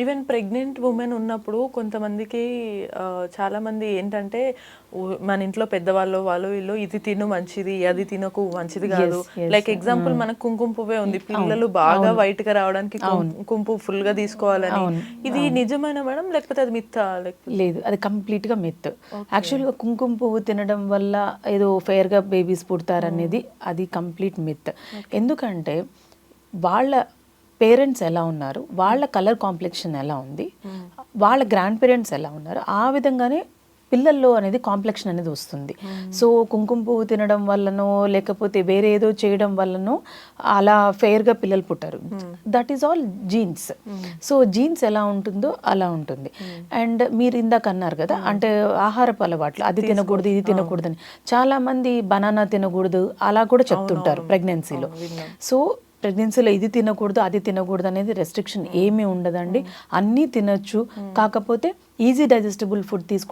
Even pregnant women ఉన్నప్పుడు కొంతమందికి చాలా మంది ఏంటంటే మన ఇంట్లో పెద్దవాళ్ళు వాళ్ళు వీళ్ళు ఇది తిను మంచిది, అది తినకు మంచిది కాదు. లైక్ ఎగ్జాంపుల్ మనకు కుంకుమ పువ్వే ఉంది, పిల్లలు బాగా వైట్ గా రావడానికి కుంకుమ పువ్వు ఫుల్ గా తీసుకోవాలని. ఇది నిజమైన మేడం లేకపోతే అది మిత్? లేదు, అది కంప్లీట్ గా మిత్. యాక్చువల్గా కుంకుమ పువ్వు తినడం వల్ల ఏదో ఫెయిర్ గా బేబీస్ పుడతారనేది అది కంప్లీట్ మిత్. ఎందుకంటే వాళ్ళ పేరెంట్స్ ఎలా ఉన్నారు, వాళ్ళ కలర్ కాంప్లెక్షన్ ఎలా ఉంది, వాళ్ళ గ్రాండ్ పేరెంట్స్ ఎలా ఉన్నారు, ఆ విధంగానే పిల్లల్లో అనేది కాంప్లెక్షన్ అనేది వస్తుంది. సో కుంకుమ పువ్వు తినడం వల్లనో లేకపోతే వేరే ఏదో చేయడం వల్లనో అలా ఫెయిర్గా పిల్లలు పుట్టారు. That is all jeans. So jeans ఎలా ఉంటుందో అలా ఉంటుంది. అండ్ మీరు ఇందాక అన్నారు కదా, అంటే ఆహారపు అలవాట్లు అది తినకూడదు ఇది తినకూడదు అని. చాలామంది బనానా తినకూడదు అలా కూడా చెప్తుంటారు ప్రెగ్నెన్సీలో. సో ప్రెగ్నెన్సీలో ఇది తినకూడదు అది తినకూడదు అనేది రెస్ట్రిక్షన్ ఏమీ ఉండదండి, అన్నీ తినచ్చు. కాకపోతే ఈజీ డైజెస్టబుల్ ఫుడ్ తీసుకుంటే